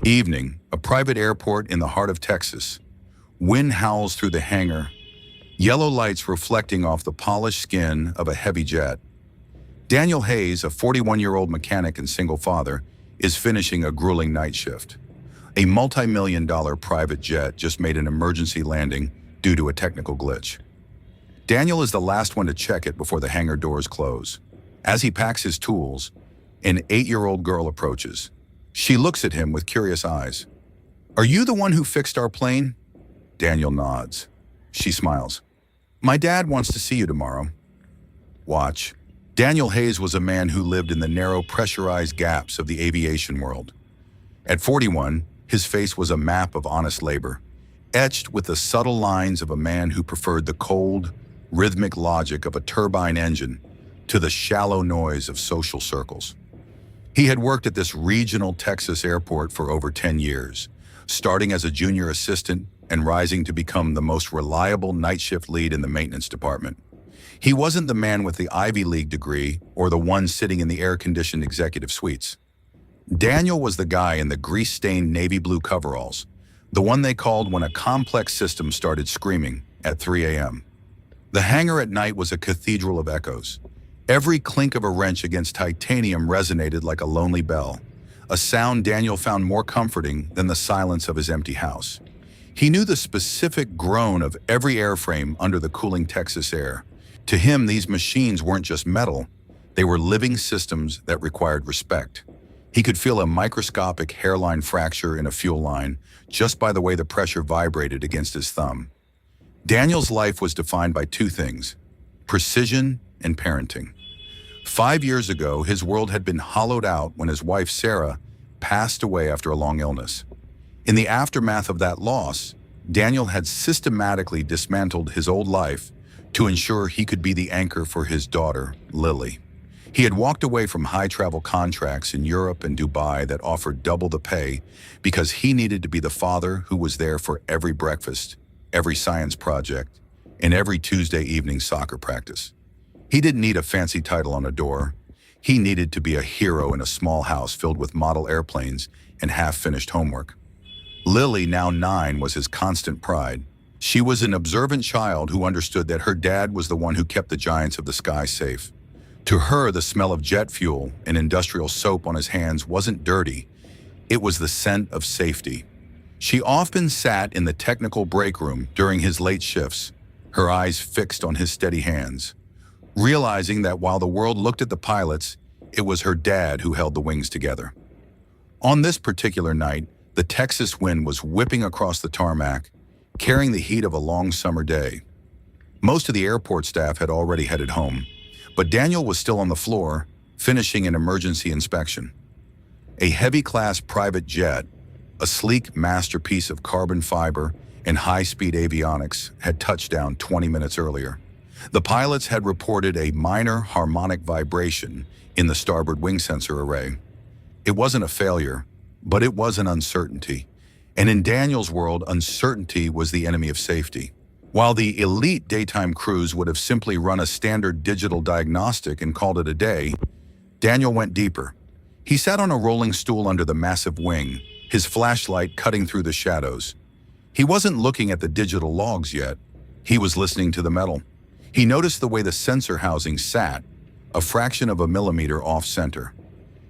Evening, a private airport in the heart of Texas. Wind howls through the hangar, yellow lights reflecting off the polished skin of a heavy jet. Daniel Hayes, a 41-year-old mechanic and single father, is finishing a grueling night shift. A multi-million-dollar private jet just made an emergency landing due to a technical glitch. Daniel is the last one to check it before the hangar doors close. As he packs his tools, an 8-year-old girl approaches. She looks at him with curious eyes. "Are you the one who fixed our plane?" Daniel nods. She smiles. "My dad wants to see you tomorrow." Watch. Daniel Hayes was a man who lived in the narrow, pressurized gaps of the aviation world. At 41, his face was a map of honest labor, etched with the subtle lines of a man who preferred the cold, rhythmic logic of a turbine engine to the shallow noise of social circles. He had worked at this regional Texas airport for over 10 years, starting as a junior assistant and rising to become the most reliable night shift lead in the maintenance department. He wasn't the man with the Ivy League degree or the one sitting in the air-conditioned executive suites. Daniel was the guy in the grease-stained navy blue coveralls, the one they called when a complex system started screaming at 3 a.m. The hangar at night was a cathedral of echoes. Every clink of a wrench against titanium resonated like a lonely bell, a sound Daniel found more comforting than the silence of his empty house. He knew the specific groan of every airframe under the cooling Texas air. To him, these machines weren't just metal, they were living systems that required respect. He could feel a microscopic hairline fracture in a fuel line just by the way the pressure vibrated against his thumb. Daniel's life was defined by two things: precision and parenting. 5 years ago, his world had been hollowed out when his wife, Sarah, passed away after a long illness. In the aftermath of that loss, Daniel had systematically dismantled his old life to ensure he could be the anchor for his daughter, Lily. He had walked away from high-travel contracts in Europe and Dubai that offered double the pay because he needed to be the father who was there for every breakfast, every science project, and every Tuesday evening soccer practice. He didn't need a fancy title on a door. He needed to be a hero in a small house filled with model airplanes and half-finished homework. Lily, now 9, was his constant pride. She was an observant child who understood that her dad was the one who kept the giants of the sky safe. To her, the smell of jet fuel and industrial soap on his hands wasn't dirty. It was the scent of safety. She often sat in the technical break room during his late shifts, her eyes fixed on his steady hands, realizing that while the world looked at the pilots, it was her dad who held the wings together. On this particular night, the Texas wind was whipping across the tarmac, carrying the heat of a long summer day. Most of the airport staff had already headed home, but Daniel was still on the floor, finishing an emergency inspection. A heavy-class private jet, a sleek masterpiece of carbon fiber and high-speed avionics, had touched down 20 minutes earlier. The pilots had reported a minor harmonic vibration in the starboard wing sensor array. It wasn't a failure, but it was an uncertainty. And in Daniel's world, uncertainty was the enemy of safety. While the elite daytime crews would have simply run a standard digital diagnostic and called it a day, Daniel went deeper. He sat on a rolling stool under the massive wing, his flashlight cutting through the shadows. He wasn't looking at the digital logs yet. He was listening to the metal. He noticed the way the sensor housing sat, a fraction of a millimeter off-center.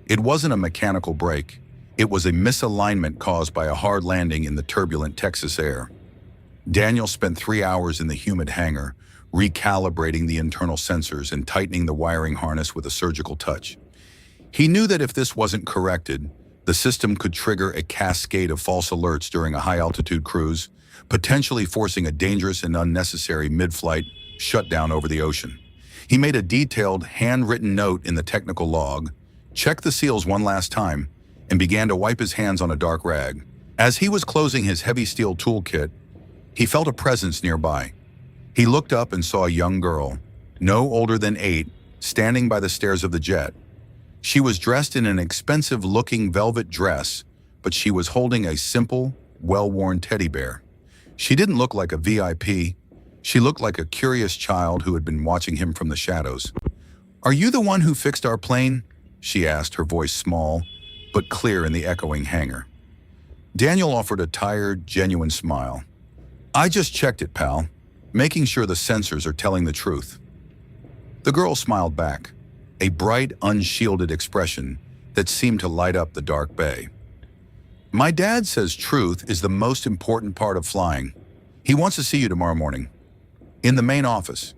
It wasn't a mechanical break. It was a misalignment caused by a hard landing in the turbulent Texas air. Daniel spent 3 hours in the humid hangar, recalibrating the internal sensors and tightening the wiring harness with a surgical touch. He knew that if this wasn't corrected, the system could trigger a cascade of false alerts during a high-altitude cruise, potentially forcing a dangerous and unnecessary mid-flight shutdown over the ocean. He made a detailed, handwritten note in the technical log, checked the seals one last time, and began to wipe his hands on a dark rag. As he was closing his heavy steel toolkit, he felt a presence nearby. He looked up and saw a young girl, no older than 8, standing by the stairs of the jet. She was dressed in an expensive-looking velvet dress, but she was holding a simple, well-worn teddy bear. She didn't look like a VIP. She looked like a curious child who had been watching him from the shadows. "Are you the one who fixed our plane?" she asked, her voice small, but clear in the echoing hangar. Daniel offered a tired, genuine smile. I just checked it, pal, making sure the sensors are telling the truth. The girl smiled back, a bright, unshielded expression that seemed to light up the dark bay. My dad says truth is the most important part of flying. He wants to see you tomorrow morning. In the main office.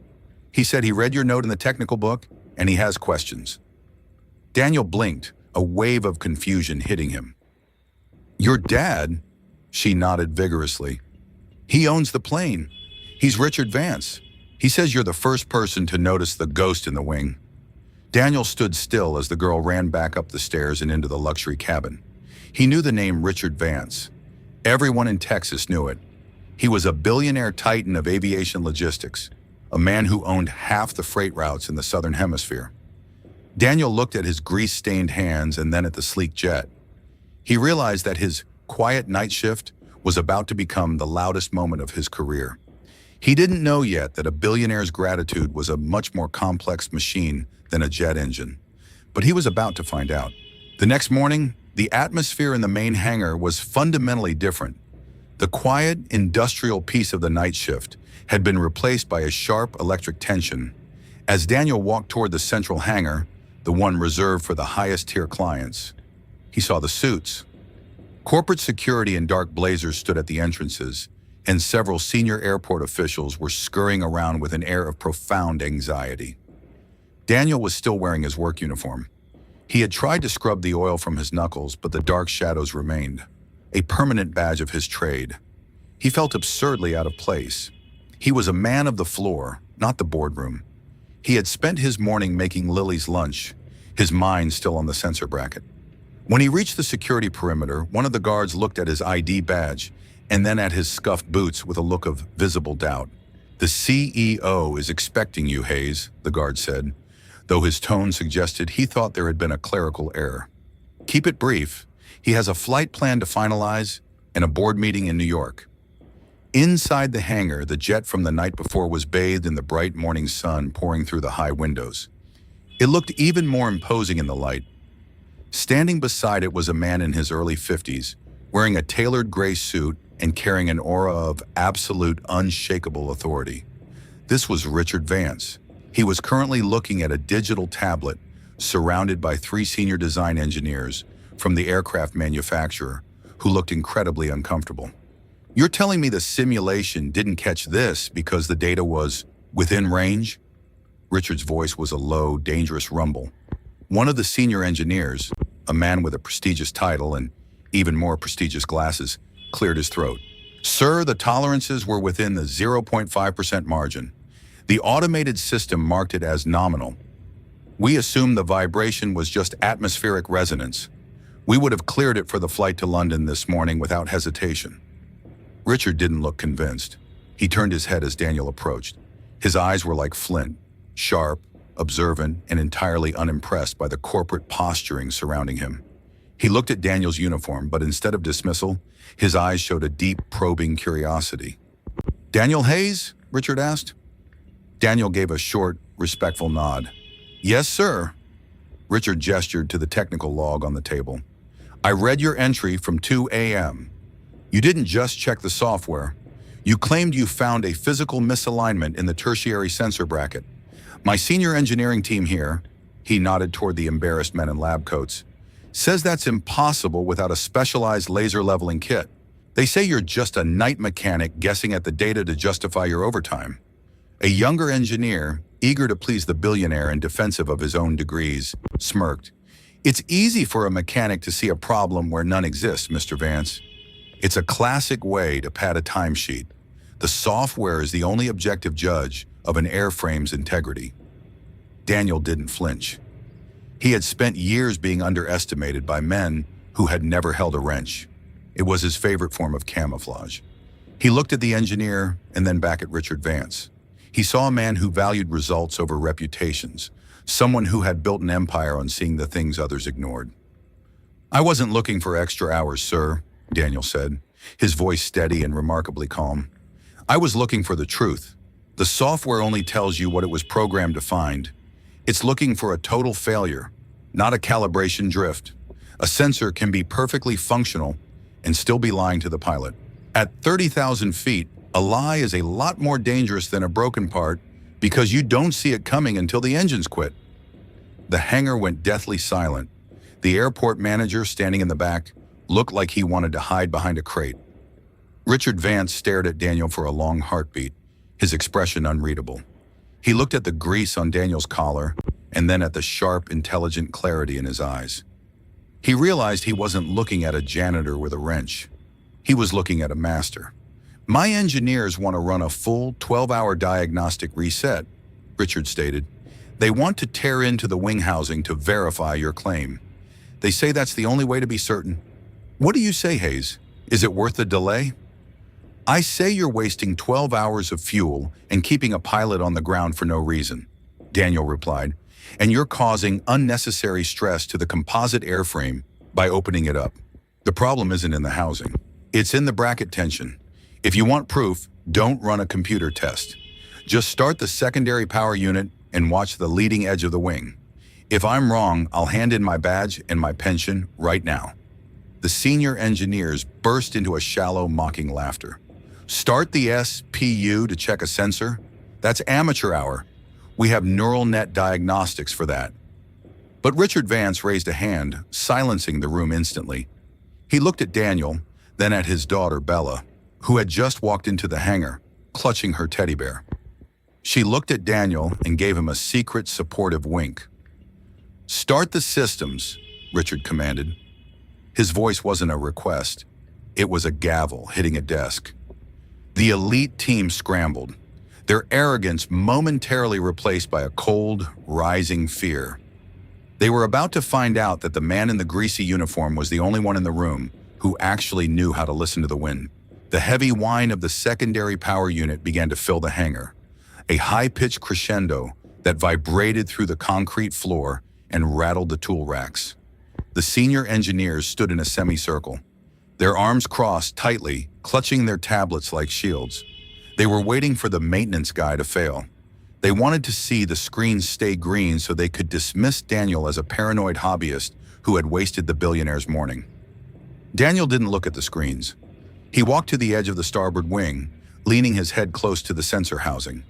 He said he read your note in the technical book, and he has questions. Daniel blinked, a wave of confusion hitting him. Your dad? She nodded vigorously. He owns the plane. He's Richard Vance. He says you're the first person to notice the ghost in the wing. Daniel stood still as the girl ran back up the stairs and into the luxury cabin. He knew the name Richard Vance. Everyone in Texas knew it. He was a billionaire titan of aviation logistics, a man who owned half the freight routes in the Southern Hemisphere. Daniel looked at his grease-stained hands and then at the sleek jet. He realized that his quiet night shift was about to become the loudest moment of his career. He didn't know yet that a billionaire's gratitude was a much more complex machine than a jet engine, but he was about to find out. The next morning, the atmosphere in the main hangar was fundamentally different. The quiet, industrial peace of the night shift had been replaced by a sharp electric tension. As Daniel walked toward the central hangar, the one reserved for the highest-tier clients, he saw the suits. Corporate security in dark blazers stood at the entrances, and several senior airport officials were scurrying around with an air of profound anxiety. Daniel was still wearing his work uniform. He had tried to scrub the oil from his knuckles, but the dark shadows remained, a permanent badge of his trade. He felt absurdly out of place. He was a man of the floor, not the boardroom. He had spent his morning making Lily's lunch, his mind still on the sensor bracket. When he reached the security perimeter, one of the guards looked at his ID badge and then at his scuffed boots with a look of visible doubt. The CEO is expecting you, Hayes, the guard said, though his tone suggested he thought there had been a clerical error. Keep it brief. He has a flight plan to finalize and a board meeting in New York. Inside the hangar, the jet from the night before was bathed in the bright morning sun pouring through the high windows. It looked even more imposing in the light. Standing beside it was a man in his early 50s, wearing a tailored gray suit and carrying an aura of absolute, unshakable authority. This was Richard Vance. He was currently looking at a digital tablet, surrounded by 3 senior design engineers from the aircraft manufacturer, who looked incredibly uncomfortable. You're telling me the simulation didn't catch this because the data was within range? Richard's voice was a low, dangerous rumble. One of the senior engineers, a man with a prestigious title and even more prestigious glasses, cleared his throat. Sir, the tolerances were within the 0.5% margin. The automated system marked it as nominal. We assumed the vibration was just atmospheric resonance. We would have cleared it for the flight to London this morning without hesitation. Richard didn't look convinced. He turned his head as Daniel approached. His eyes were like flint, sharp, observant, and entirely unimpressed by the corporate posturing surrounding him. He looked at Daniel's uniform, but instead of dismissal, his eyes showed a deep, probing curiosity. Daniel Hayes? Richard asked. Daniel gave a short, respectful nod. Yes, sir. Richard gestured to the technical log on the table. I read your entry from 2 a.m. You didn't just check the software. You claimed you found a physical misalignment in the tertiary sensor bracket. My senior engineering team here, he nodded toward the embarrassed men in lab coats, says that's impossible without a specialized laser leveling kit. They say you're just a night mechanic guessing at the data to justify your overtime. A younger engineer, eager to please the billionaire and defensive of his own degrees, smirked. It's easy for a mechanic to see a problem where none exists, Mr. Vance. It's a classic way to pad a timesheet. The software is the only objective judge of an airframe's integrity. Daniel didn't flinch. He had spent years being underestimated by men who had never held a wrench. It was his favorite form of camouflage. He looked at the engineer and then back at Richard Vance. He saw a man who valued results over reputations, someone who had built an empire on seeing the things others ignored. I wasn't looking for extra hours, sir, Daniel said, his voice steady and remarkably calm. I was looking for the truth. The software only tells you what it was programmed to find. It's looking for a total failure, not a calibration drift. A sensor can be perfectly functional and still be lying to the pilot. At 30,000 feet, a lie is a lot more dangerous than a broken part because you don't see it coming until the engines quit. The hangar went deathly silent. The airport manager, standing in the back, looked like he wanted to hide behind a crate. Richard Vance stared at Daniel for a long heartbeat, his expression unreadable. He looked at the grease on Daniel's collar and then at the sharp, intelligent clarity in his eyes. He realized he wasn't looking at a janitor with a wrench. He was looking at a master. "My engineers want to run a full 12-hour diagnostic reset," Richard stated. "They want to tear into the wing housing to verify your claim. They say that's the only way to be certain. What do you say, Hayes? Is it worth the delay?" "I say you're wasting 12 hours of fuel and keeping a pilot on the ground for no reason," Daniel replied, "and you're causing unnecessary stress to the composite airframe by opening it up. The problem isn't in the housing. It's in the bracket tension. If you want proof, don't run a computer test. Just start the secondary power unit and watch the leading edge of the wing. If I'm wrong, I'll hand in my badge and my pension right now." The senior engineers burst into a shallow, mocking laughter. "Start the SPU to check a sensor? That's amateur hour. We have neural net diagnostics for that." But Richard Vance raised a hand, silencing the room instantly. He looked at Daniel, then at his daughter Bella, who had just walked into the hangar, clutching her teddy bear. She looked at Daniel and gave him a secret, supportive wink. "Start the systems," Richard commanded. His voice wasn't a request. It was a gavel hitting a desk. The elite team scrambled, their arrogance momentarily replaced by a cold, rising fear. They were about to find out that the man in the greasy uniform was the only one in the room who actually knew how to listen to the wind. The heavy whine of the secondary power unit began to fill the hangar, a high-pitched crescendo that vibrated through the concrete floor and rattled the tool racks. The senior engineers stood in a semicircle, their arms crossed tightly, clutching their tablets like shields. They were waiting for the maintenance guy to fail. They wanted to see the screens stay green so they could dismiss Daniel as a paranoid hobbyist who had wasted the billionaire's morning. Daniel didn't look at the screens. He walked to the edge of the starboard wing, leaning his head close to the sensor housing.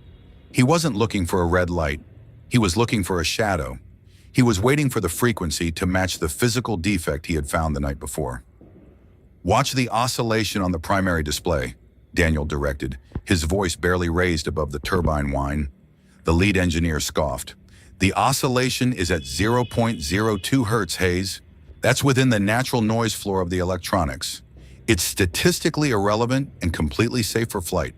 He wasn't looking for a red light. He was looking for a shadow. He was waiting for the frequency to match the physical defect he had found the night before. "Watch the oscillation on the primary display," Daniel directed, his voice barely raised above the turbine whine. The lead engineer scoffed. "The oscillation is at 0.02 hertz, Hayes. That's within the natural noise floor of the electronics. It's statistically irrelevant and completely safe for flight."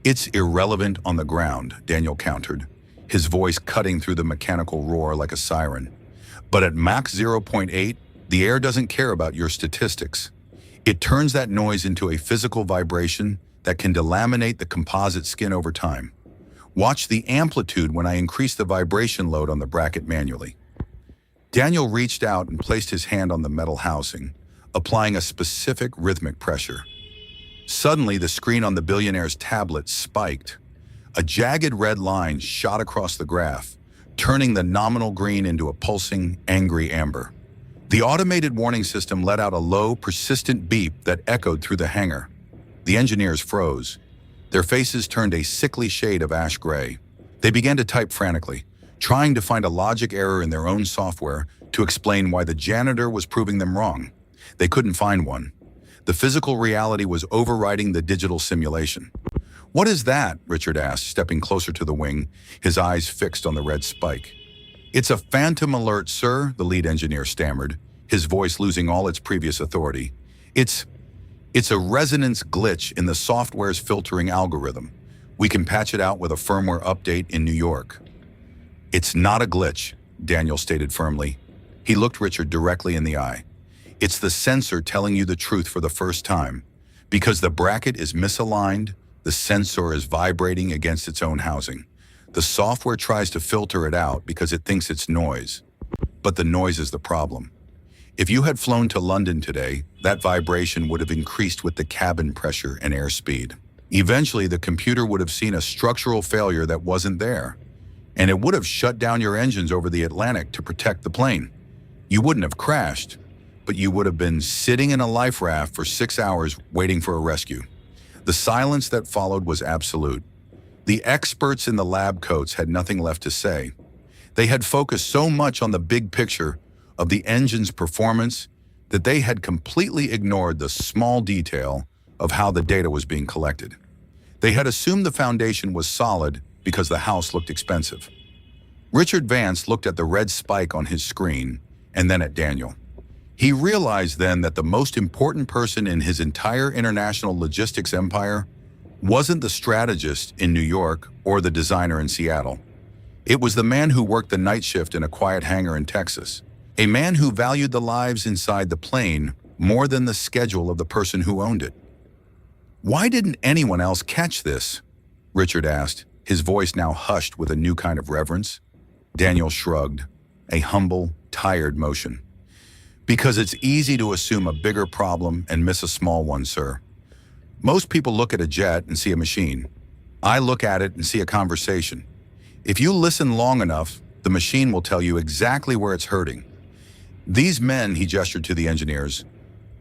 "It's irrelevant on the ground," Daniel countered, his voice cutting through the mechanical roar like a siren. "But at Mach 0.8, the air doesn't care about your statistics. It turns that noise into a physical vibration that can delaminate the composite skin over time. Watch the amplitude when I increase the vibration load on the bracket manually." Daniel reached out and placed his hand on the metal housing, applying a specific rhythmic pressure. Suddenly, the screen on the billionaire's tablet spiked. A jagged red line shot across the graph, turning the nominal green into a pulsing, angry amber. The automated warning system let out a low, persistent beep that echoed through the hangar. The engineers froze. Their faces turned a sickly shade of ash gray. They began to type frantically, trying to find a logic error in their own software to explain why the janitor was proving them wrong. They couldn't find one. The physical reality was overriding the digital simulation. "What is that?" Richard asked, stepping closer to the wing, his eyes fixed on the red spike. "It's a phantom alert, sir," the lead engineer stammered, his voice losing all its previous authority. It's a resonance glitch in the software's filtering algorithm. We can patch it out with a firmware update in New York." "It's not a glitch," Daniel stated firmly. He looked Richard directly in the eye. "It's the sensor telling you the truth for the first time. Because the bracket is misaligned, the sensor is vibrating against its own housing. The software tries to filter it out because it thinks it's noise. But the noise is the problem. If you had flown to London today, that vibration would have increased with the cabin pressure and airspeed. Eventually, the computer would have seen a structural failure that wasn't there, and it would have shut down your engines over the Atlantic to protect the plane. You wouldn't have crashed, but you would have been sitting in a life raft for 6 hours waiting for a rescue. The silence that followed was absolute. The experts in the lab coats had nothing left to say. They had focused so much on the big picture of the engine's performance that they had completely ignored the small detail of how the data was being collected. They had assumed the foundation was solid because the house looked expensive. Richard Vance looked at the red spike on his screen and then at Daniel. He realized then that the most important person in his entire international logistics empire wasn't the strategist in New York or the designer in Seattle. It was the man who worked the night shift in a quiet hangar in Texas, a man who valued the lives inside the plane more than the schedule of the person who owned it. "Why didn't anyone else catch this?" Richard asked, his voice now hushed with a new kind of reverence. Daniel shrugged, a humble, tired motion. "Because it's easy to assume a bigger problem and miss a small one, sir. Most people look at a jet and see a machine. I look at it and see a conversation. If you listen long enough, the machine will tell you exactly where it's hurting." These men, he gestured to the engineers,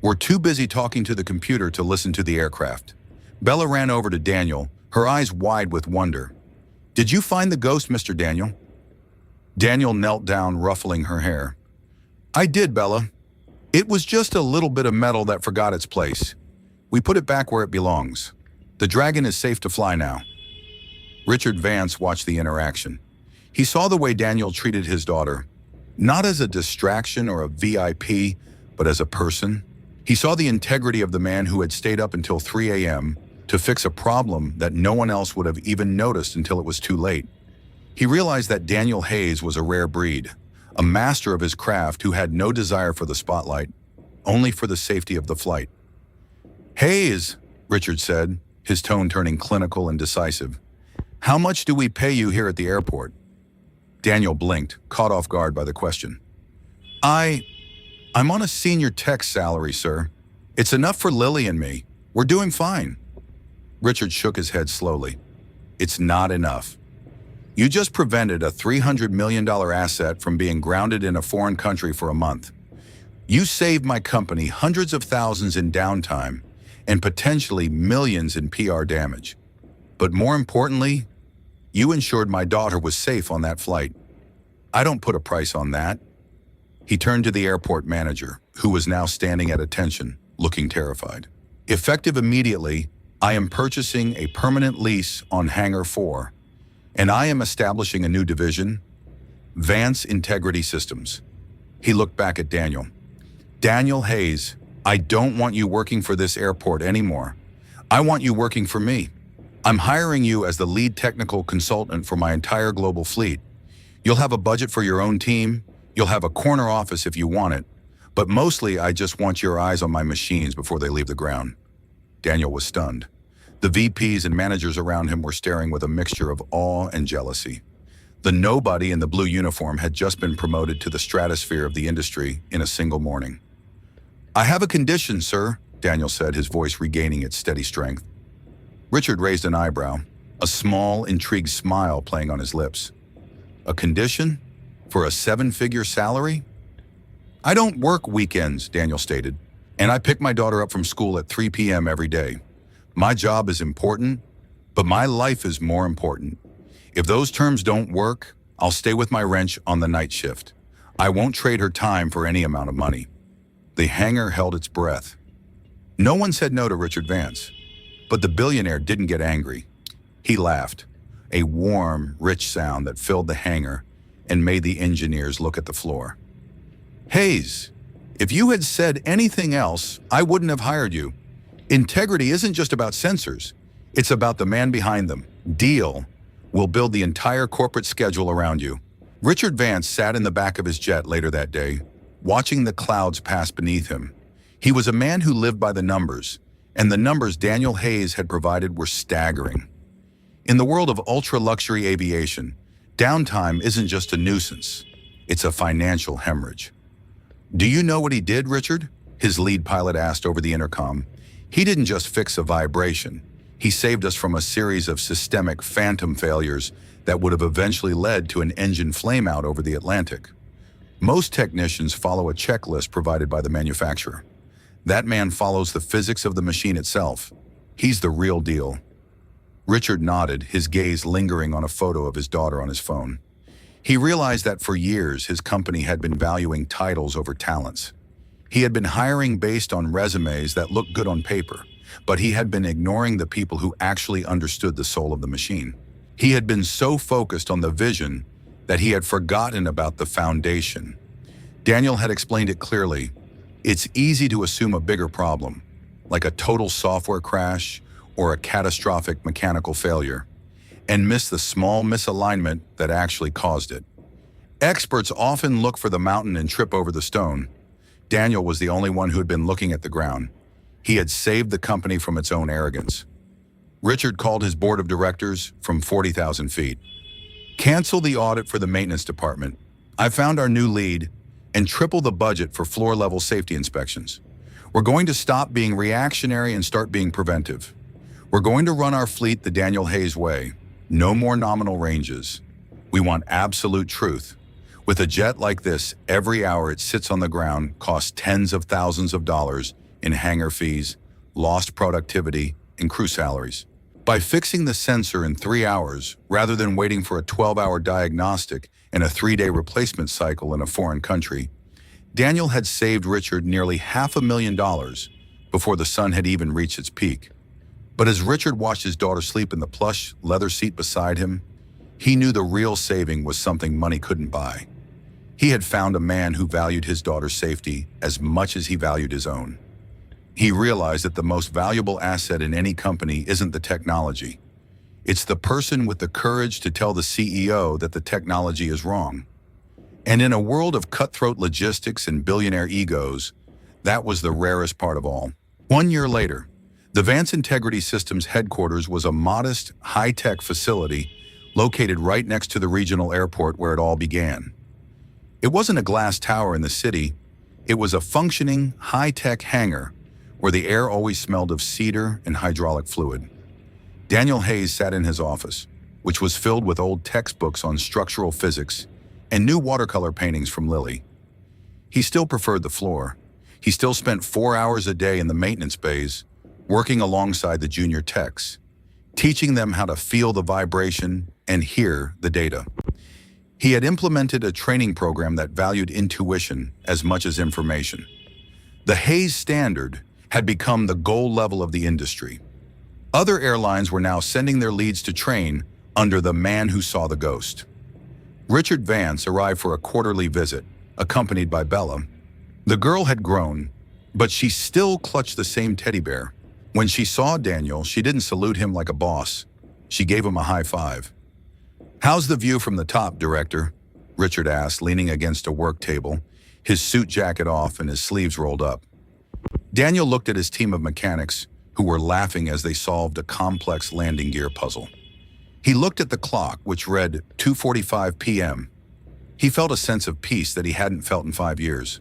were too busy talking to the computer to listen to the aircraft. Bella ran over to Daniel, her eyes wide with wonder. "Did you find the ghost, Mr. Daniel?" Daniel knelt down, ruffling her hair. "I did, Bella. It was just a little bit of metal that forgot its place. We put it back where it belongs. The Dragon is safe to fly now." Richard Vance watched the interaction. He saw the way Daniel treated his daughter, not as a distraction or a VIP, but as a person. He saw the integrity of the man who had stayed up until 3 a.m. to fix a problem that no one else would have even noticed until it was too late. He realized that Daniel Hayes was a rare breed, a master of his craft who had no desire for the spotlight, only for the safety of the flight. "Hayes," Richard said, his tone turning clinical and decisive, "how much do we pay you here at the airport?" Daniel blinked, caught off guard by the question. I'm on a senior tech salary, sir. It's enough for Lily and me. We're doing fine." Richard shook his head slowly. "It's not enough. You just prevented a $300 million asset from being grounded in a foreign country for a month. You saved my company hundreds of thousands in downtime and potentially millions in PR damage. But more importantly, you ensured my daughter was safe on that flight. I don't put a price on that." He turned to the airport manager, who was now standing at attention, looking terrified. "Effective immediately, I am purchasing a permanent lease on Hangar 4, and I am establishing a new division, Vance Integrity Systems." He looked back at Daniel. "Daniel Hayes, I don't want you working for this airport anymore. I want you working for me. I'm hiring you as the lead technical consultant for my entire global fleet. You'll have a budget for your own team. You'll have a corner office if you want it. But mostly, I just want your eyes on my machines before they leave the ground." Daniel was stunned. The VPs and managers around him were staring with a mixture of awe and jealousy. The nobody in the blue uniform had just been promoted to the stratosphere of the industry in a single morning. "I have a condition, sir," Daniel said, his voice regaining its steady strength. Richard raised an eyebrow, a small, intrigued smile playing on his lips. "A condition? For a 7-figure salary?" "I don't work weekends," Daniel stated, "and I pick my daughter up from school at 3 p.m. every day. My job is important, but my life is more important. If those terms don't work, I'll stay with my wrench on the night shift. I won't trade her time for any amount of money." The hangar held its breath. No one said no to Richard Vance, but the billionaire didn't get angry. He laughed, a warm, rich sound that filled the hangar and made the engineers look at the floor. "Hayes, if you had said anything else, I wouldn't have hired you. Integrity isn't just about sensors. It's about the man behind them. Deal. We'll build the entire corporate schedule around you." Richard Vance sat in the back of his jet later that day, watching the clouds pass beneath him. He was a man who lived by the numbers, and the numbers Daniel Hayes had provided were staggering. In the world of ultra-luxury aviation, downtime isn't just a nuisance. It's a financial hemorrhage. "Do you know what he did, Richard?" his lead pilot asked over the intercom. "He didn't just fix a vibration. He saved us from a series of systemic phantom failures that would have eventually led to an engine flameout over the Atlantic." Most technicians follow a checklist provided by the manufacturer. That man follows the physics of the machine itself. He's the real deal. Richard nodded, his gaze lingering on a photo of his daughter on his phone. He realized that for years his company had been valuing titles over talents. He had been hiring based on resumes that looked good on paper, but he had been ignoring the people who actually understood the soul of the machine. He had been so focused on the vision that he had forgotten about the foundation. Daniel had explained it clearly. It's easy to assume a bigger problem, like a total software crash or a catastrophic mechanical failure, and miss the small misalignment that actually caused it. Experts often look for the mountain and trip over the stone. Daniel was the only one who had been looking at the ground. He had saved the company from its own arrogance. Richard called his board of directors from 40,000 feet. Cancel the audit for the maintenance department. I found our new lead, and triple the budget for floor-level safety inspections. We're going to stop being reactionary and start being preventive. We're going to run our fleet the Daniel Hayes way. No more nominal ranges. We want absolute truth. With a jet like this, every hour it sits on the ground costs tens of thousands of dollars in hangar fees, lost productivity, and crew salaries. By fixing the sensor in 3 hours, rather than waiting for a 12-hour diagnostic and a 3-day replacement cycle in a foreign country, Daniel had saved Richard nearly $500,000 before the sun had even reached its peak. But as Richard watched his daughter sleep in the plush leather seat beside him, he knew the real saving was something money couldn't buy. He had found a man who valued his daughter's safety as much as he valued his own. He realized that the most valuable asset in any company isn't the technology. It's the person with the courage to tell the CEO that the technology is wrong. And in a world of cutthroat logistics and billionaire egos, that was the rarest part of all. 1 year later, the Vance Integrity Systems headquarters was a modest, high-tech facility located right next to the regional airport where it all began. It wasn't a glass tower in the city. It was a functioning, high-tech hangar where the air always smelled of cedar and hydraulic fluid. Daniel Hayes sat in his office, which was filled with old textbooks on structural physics and new watercolor paintings from Lily. He still preferred the floor. He still spent 4 hours a day in the maintenance bays, working alongside the junior techs, teaching them how to feel the vibration and hear the data. He had implemented a training program that valued intuition as much as information. The Hayes Standard had become the goal level of the industry. Other airlines were now sending their leads to train under the man who saw the ghost. Richard Vance arrived for a quarterly visit, accompanied by Bella. The girl had grown, but she still clutched the same teddy bear. When she saw Daniel, she didn't salute him like a boss. She gave him a high five. "How's the view from the top, Director?" Richard asked, leaning against a work table, his suit jacket off and his sleeves rolled up. Daniel looked at his team of mechanics, who were laughing as they solved a complex landing gear puzzle. He looked at the clock, which read 2:45 p.m. He felt a sense of peace that he hadn't felt in 5 years.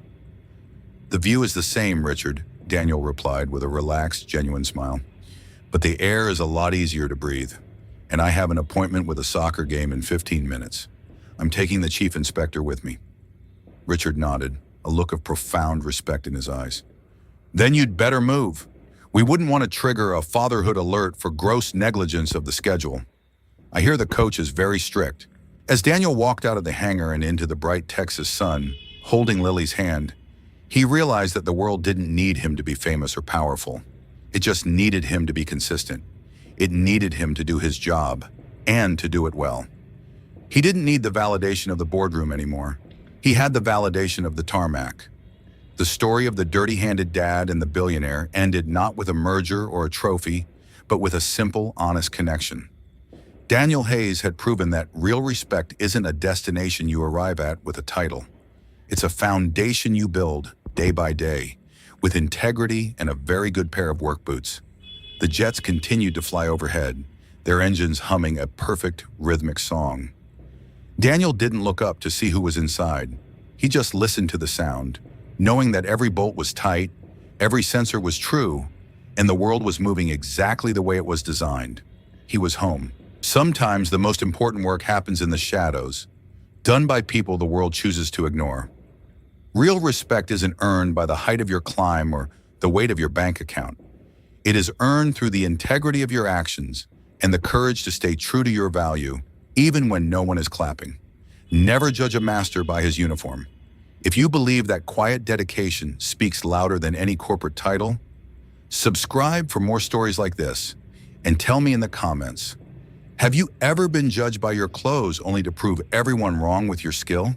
"The view is the same, Richard," Daniel replied with a relaxed, genuine smile. "But the air is a lot easier to breathe, and I have an appointment with a soccer game in 15 minutes. I'm taking the chief inspector with me." Richard nodded, a look of profound respect in his eyes. "Then you'd better move. We wouldn't want to trigger a fatherhood alert for gross negligence of the schedule. I hear the coach is very strict." As Daniel walked out of the hangar and into the bright Texas sun, holding Lily's hand, he realized that the world didn't need him to be famous or powerful. It just needed him to be consistent. It needed him to do his job, and to do it well. He didn't need the validation of the boardroom anymore. He had the validation of the tarmac. The story of the dirty-handed dad and the billionaire ended not with a merger or a trophy, but with a simple, honest connection. Daniel Hayes had proven that real respect isn't a destination you arrive at with a title. It's a foundation you build day by day, with integrity and a very good pair of work boots. The jets continued to fly overhead, their engines humming a perfect rhythmic song. Daniel didn't look up to see who was inside. He just listened to the sound, knowing that every bolt was tight, every sensor was true, and the world was moving exactly the way it was designed. He was home. Sometimes the most important work happens in the shadows, done by people the world chooses to ignore. Real respect isn't earned by the height of your climb or the weight of your bank account. It is earned through the integrity of your actions and the courage to stay true to your value, even when no one is clapping. Never judge a master by his uniform. If you believe that quiet dedication speaks louder than any corporate title, subscribe for more stories like this, and tell me in the comments, have you ever been judged by your clothes only to prove everyone wrong with your skill?